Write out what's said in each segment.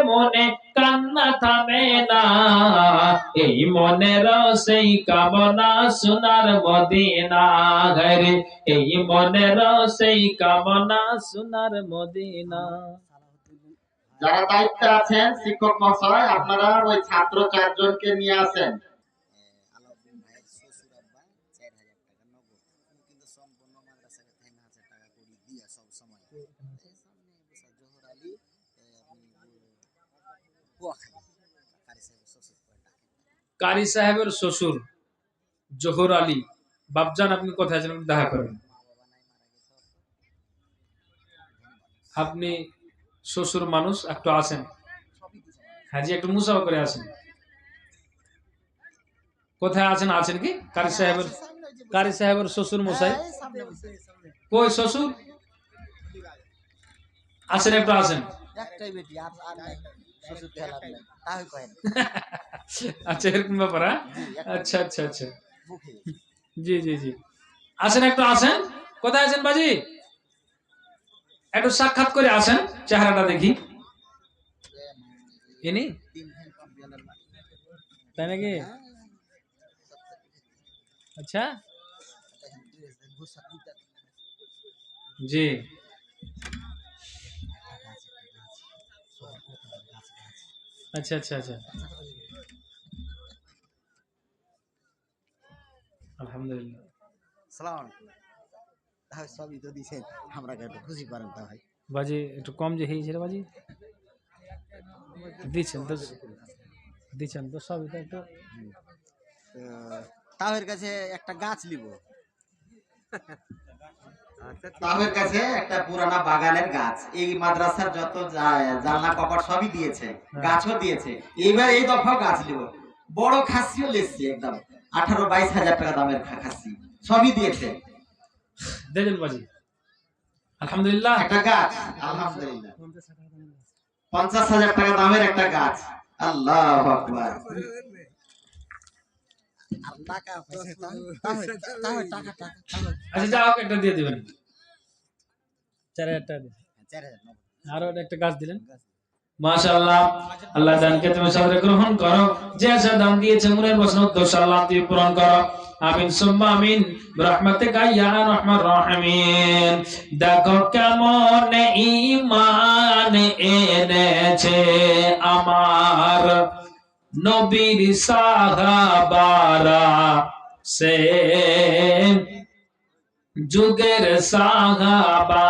মনে কান্না থামে না, এই মনের সেই কামনা সোনার মদিনা ঘরে, এই মনের সেই কামনা সোনার মদিনা। যারা দায়িত্বে আছেন শিক্ষক মহাশয়, আপনারা ওই ছাত্র 4 জনকে নিয়ে আসেন। আলাউদ্দিন ভাইয়ের শ্বশুর আব্বা 4000 টাকা নগদ, কিন্তু সম্পূর্ণ মাদ্রাসাকে 3000 টাকা করে দিয়া সব সময় সামনে বসা জোহর আলী আপনি কুয়াখালী কারি সাহেবের শ্বশুর জোহর আলী বাবজান, আপনি কোথায় আছেন? দেখা করেন। আপনি শ্বশুর মানুষ, একটু আসেন। হ্যাঁ জি, একটু মুসাফা করে আসেন। কোথায় আছেন? আছেন কি কারি সাহেবের শ্বশুর মশাই? কই শ্বশুর? আসেন, একটু আসেন। একটাই বেটি আর নাই, শ্বশুর দেখালাম নাই তাই করেন। আচ্ছা, এরকম ব্যাপার। আচ্ছা আচ্ছা আচ্ছা, জি জি জি, আসেন, একটু আসেন। কোথায় আছেন বাজি? একটু সাক্ষাৎ করে আসেন, চেহারাটা দেখি। ইনি তাই নাকি? আচ্ছা জি, আচ্ছা আচ্ছা আচ্ছা, আলহামদুলিল্লাহ। সালাম আলাইকুম। তাই সবই তো দিছেন, আমরা একটু খুশি করেন তা ভাই। বাজি একটু কম যে হয়েছে রে বাজি, দিচ্ছেন তো সবই তো একটু। তাহের কাছে একটা গাছ নিব, তাদের কাছে একটা পুরানা বাগানের গাছ, এই মাদ্রাসার যত জানলা কপাট সবই দিয়েছে, গাছও দিয়েছে। এবার এই দফা গাছ নিব, বড় খাসিও লেসছি, একদম 18-22 হাজার টাকা দামের খাসি সবই দিয়েছে। দেখেন বাজি, আলহামদুলিল্লাহ। একটা গাছ, আলহামদুলিল্লাহ 50,000 টাকা দামের একটা গাছ। আল্লাহু আকবার। আচ্ছা যাও, একটা দিয়ে দিবেন, 4000 টাকা দিন। আরো একটা গাছ দিলেন, মাশাআল্লাহ। আল্লাহ দানকে তুমি সাদরে গ্রহণ করো, যে যা দান দিয়েছে মনের বাসনা উদ্দেশ্য আল্লাহ তুমি পূরণ করো। আমিন সুম্মা আমিন বিরহমাতিকা ইয়া আরহামার রাহিমিন। দেখো কেমন ঈমান এনেছে আমার নবীর সাহাবারা, সে যুগের সাহাবারা।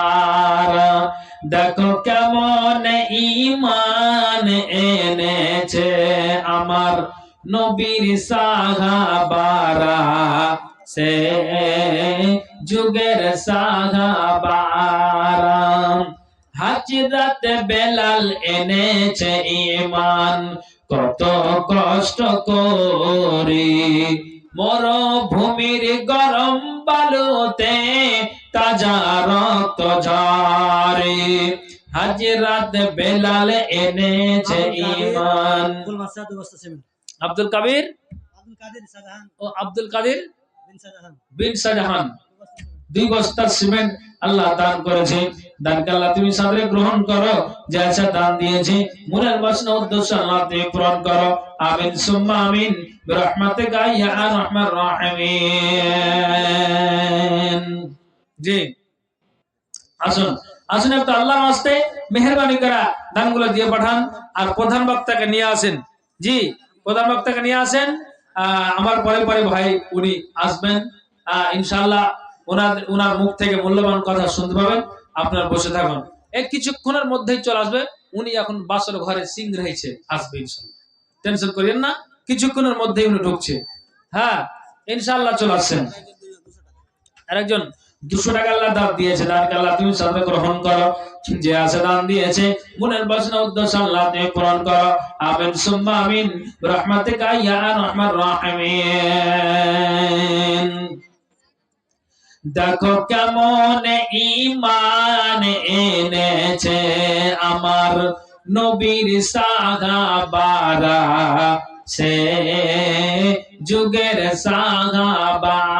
দেখো কেমন ঈমান এনেছে আমার নবীর সাহাবারা, সে যুগের সাহাবারা। হযরত বেলাল এনেছে ঈমান কত কষ্ট করে, মরুভূমির গরম বালুতে তাজা রক্ত ঝরে। হযরত বেলাল এনেছে ঈমান। আব্দুল কাদির বিন শাহজাহান 2 বস্তা সিমেন্ট আল্লাহ দান করেছে। দানকে আল্লাহ তুমি সাদরে গ্রহণ করো, যা দান দিয়েছে মনের বাসনা উদ্দেশ্য আল্লাহ তুমি পূরণ করো। আমিন সুম্মা আমিন বিরহমাতিকা ইয়া আরহামার রাহিমিন। জি আসুন আসুন, একটু আল্লাহর ওয়াস্তে মেহেরবানি করে দানগুলো দিয়ে পাঠান। আর প্রধান বক্তাকে নিয়ে আসেন। জি, প্রধান বক্তাকে নিয়ে আসেন। আমার পরে পরে ভাই উনি আসবেন ইনশাআল্লাহ। ওনার মুখ থেকে মূল্যবান কথা শুনতে পাবেন। আপনারা বসে থাকুন, এই কিছুক্ষণের মধ্যেই চলে আসবে। উনি এখন বাসর ঘরে সিং রয়েছে, আসবে ইনশাআল্লাহ, টেনশন করিয়েন না, কিছুক্ষণের মধ্যেই উনি ঢুকছে। হ্যাঁ ইনশাআল্লাহ চলে আসছেন। আরেকজন 200 টাকা আল্লাহ দান দিয়েছে, দানকে আল্লাহ তুমি সাদরে গ্রহণ করো, যে আছে দান দিয়েছে মনের বাসনা উদ্দেশ্য আল্লাহ তুমি পূরণ করো। আমিন সুম্মা আমিন বিরহমাতিকা ইয়া আরহামার রাহিমিন। দেখো কেমন ঈমান এনেছে আমার নবীর সাহাবারা, সে যুগের সাহাবারা।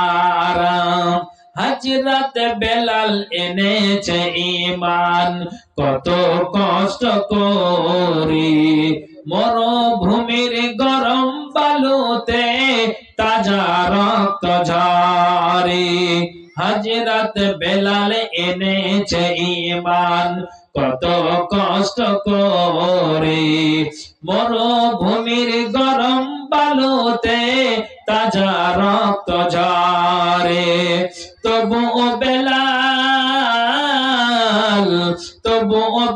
হযরত বেলাল এনেছে ঈমান কত কষ্ট করে মরুভূমির গরম বালুতে তাজা রক্ত ঝরে হযরত বেলাল এনেছে ঈমান কত কষ্ট করে মরুভূমির গরম বালুতে তাজা রক্ত ঝরে তবু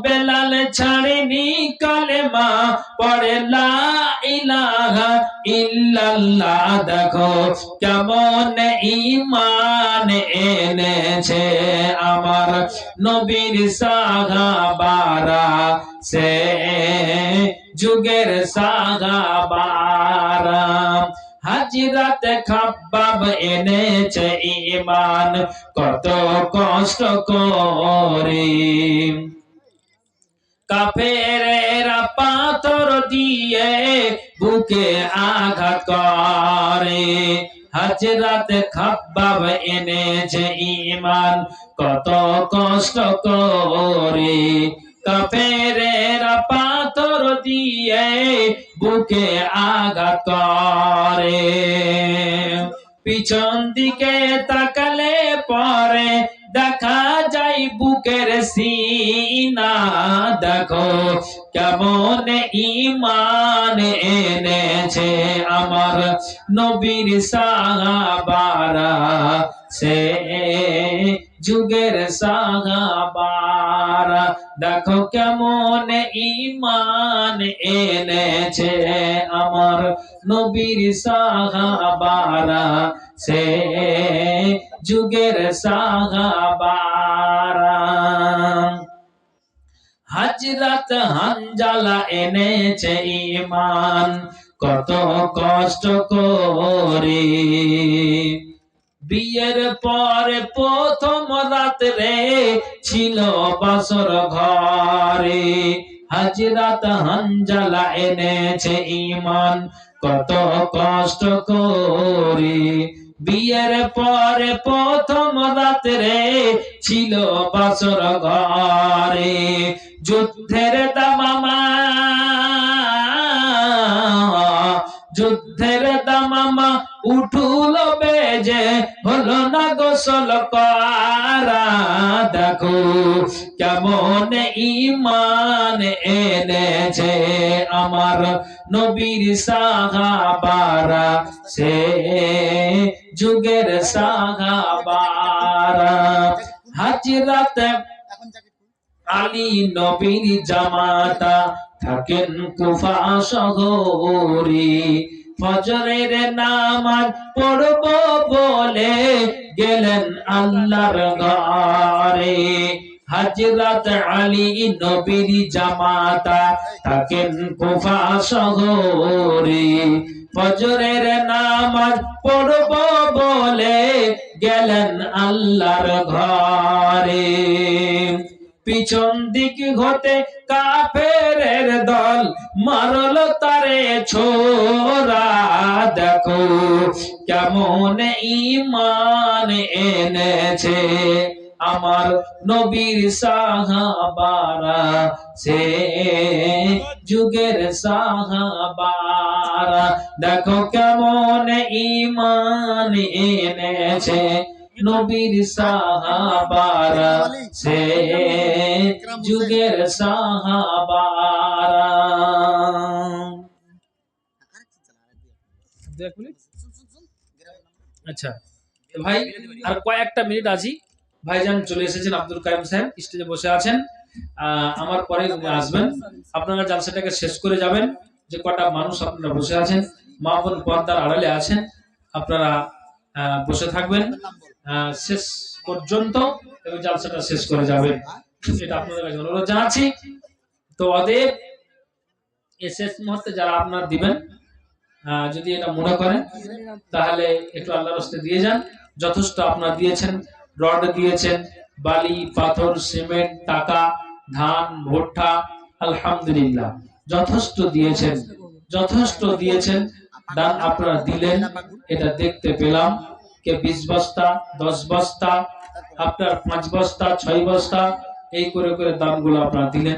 বেলাল ছাড়েনি কালেমা পড়ে লা ইলাহা ইল্লাল্লাহ দেখো কেমন ঈমান এনেছে আমার নবীর সাহাবারা সে যুগের সাহাবারা হযরত খাব্বাব এনেছে ঈমান কত কষ্ট করে কাফেরেরা পাথর দিয়ে বুকে আঘাত করে হযরত খাব্বাব এনেছে ঈমান কত কষ্ট করে কাফেরেরা পাথর দিয়ে বুকে আঘাত করে পিছন দিকে তাকালে পরে দেখা যায় বুকের সিনা দেখো কেমন ঈমান এনেছে আমার নবীর সাহাবারা সে যুগের সাহাবারা দেখো কেমন ঈমান এনেছে আমার নবীর সাহাবারা সে যুগের সাহাবারা হযরত হানজালা এনেছে ঈমান কত কষ্ট করে বিয়ের পরে প্রথম রাত্রে ছিল বাসর ঘরে হযরত হানজালা এনেছে ঈমান কত কষ্ট করে বিয়ের পরে প্রথম রাত্রে ছিল বাসর ঘরে যুদ্ধের দামামা উঠুল বেজে হলো না গোসল করা দেখো কেমন ঈমান এনেছে আমার নবীর সাহাবারা সে যুগের সাহাবারা হযরত আলী নবীর জামাতা থাকেন কুফা শহরে ফজরের নামাজ পড়ব বলে গেলেন আল্লাহর ঘরে হযরত আলী নবীর জামাতা থাকেন কুফা শহরে ফজরের নামাজ পড়ব বলে গেলেন আল্লাহর ঘরে পিছন দিক হতে কাফেরের দল মারল তারে ছোরা দেখো কেমন ঈমান এনেছে আমার নবীর সাহাবারা সে যুগের সাহাবারা দেখো কেমন ঈমান এনেছে নবীর সাহাবারা সে যুগের সাহাবারা আচ্ছা ভাই আর কয়েকটা মিনিট আছি ভাইজান চলে এসেছেন আব্দুল কাইম সাহেব স্টেজে বসে আছেন আমার পরে আসবেন আপনারা জালসাটাকে শেষ করে যাবেন যে কটা মানুষ আপনারা বসে আছেন মা বোন পর্দার আড়ালে আছেন আপনারা বসে থাকবেন শেষ পর্যন্ত এবং জালসাটা শেষ করে যাবেন এটা আপনাদের কাছে অনুরোধ জানাচ্ছি তো অতএব এই শেষ মুহূর্তে যারা আপনারা দিবেন যদি এটা মনে করেন তাহলে একটু আল্লাহর রাস্তে দিয়ে যান যথেষ্ট আপনারা দিয়েছেন রড দিয়েছেন বালি পাথর সিমেন্ট টাকা ধান ভুট্টা আলহামদুলিল্লাহ যথেষ্ট দিয়েছেন দান আপনারা দিলেন এটা দেখতে পেলাম কে 20 বস্তা, 10 বস্তা, আপনার 5 বস্তা, 6 বস্তা, এই করে করে দানগুলো আপনারা দিলেন।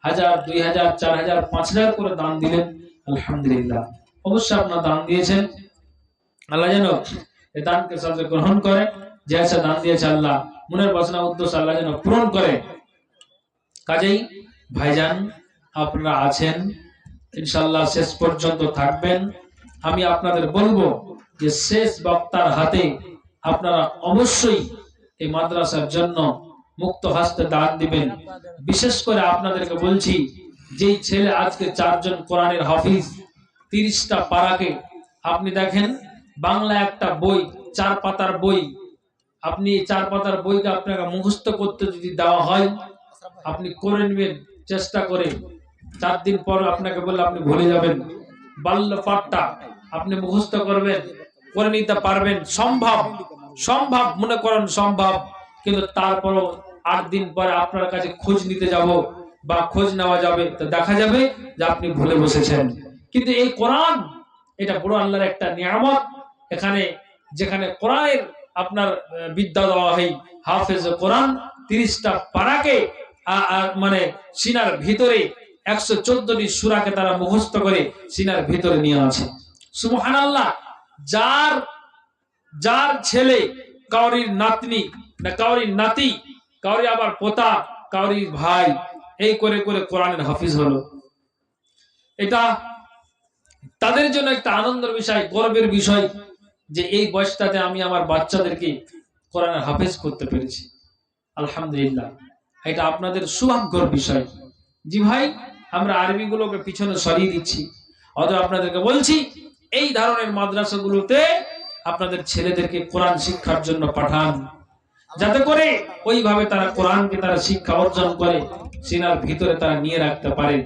1000, 2000, 4000, 5000 করে দান দিলেন। আলহামদুলিল্লাহ। অবশ্যই আপনারা দান দিয়েছেন। আল্লাহ যেন এই দানকে সাথে গ্রহণ করে। যে আছে দান দিয়েছে আল্লাহ মনের বাসনা উদ্দেশ্য আল্লাহ যেন পূরণ করে। কাজেই ভাইজান আপনারা আছেন, ইনশাআল্লাহ শেষ পর্যন্ত থাকবেন। আমি আপনাদের বলবো যে শেষ বক্তার হাতে আপনারা অবশ্যই এই মাদ্রাসার জন্য মুক্ত হস্তে দান দিবেন। বিশেষ করে আপনাদেরকে বলছি, যেই ছেলে আজকে 4 জন কোরআনের হাফিজ, 30টা পারাকে আপনি দেখেন, বাংলা একটা বই 4 পাতার বই, আপনি 4 পাতার বইটা আপনাকে মুখস্থ করতে যদি দেওয়া হয়, আপনি করে নেবেন চেষ্টা করে। 4 দিন পর আপনাকে বললে আপনি ভুলে যাবেন। বাল্য পাঠটা আপনি মুখস্থ করবেন, করে নিতে পারবেন, সম্ভব সম্ভব মনে করেন সম্ভব। কিন্তু তারপরও 8 দিন পরে আপনার কাছে খোঁজ নিতে যাব বা খোঁজ নেওয়া যাবে, তো দেখা যাবে যে আপনি ভুলে বসেছেন। কিন্তু এই কোরআন এটা বড় আল্লাহর একটা নিয়ামত। এখানে যেখানে কোরআনের আপনার বিদ্যা দেওয়া হয়, হাফেজ কোরআন 30টা পারাকে মানে সিনার ভিতরে 114টি সূরাকে তারা মুখস্থ করে সিনার ভিতরে নিয়ে আছে। সুবহানাল্লাহ। যার ছেলে, কাউরির নাতনি না কাউরির নাতি, কাউরি আবার পোতা, কাউরির ভাই, এই করে করে কোরআনের হাফিজ হলো, এটা তাদের জন্য একটা আনন্দের বিষয়, গর্বের বিষয় যে এই বয়সটাতে আমি আমার বাচ্চাদেরকে কোরআনের হাফেজ করতে পেরেছি। আলহামদুলিল্লাহ, এটা আপনাদের সৌভাগ্যের বিষয়। জি ভাই, আমরা আরবি গুলোকে পিছনে সরিয়ে দিচ্ছি, অথবা আপনাদেরকে বলছি এই ধরনের মাদ্রাসাগুলোতে আপনাদের ছেলেদেরকে কোরআন শিক্ষার জন্য পাঠান, যাতে করে ওইভাবে তারা কোরআনকে তারা শিক্ষা অর্জন করে সিনার ভিতরে তারা নিয়ে রাখতে পারে।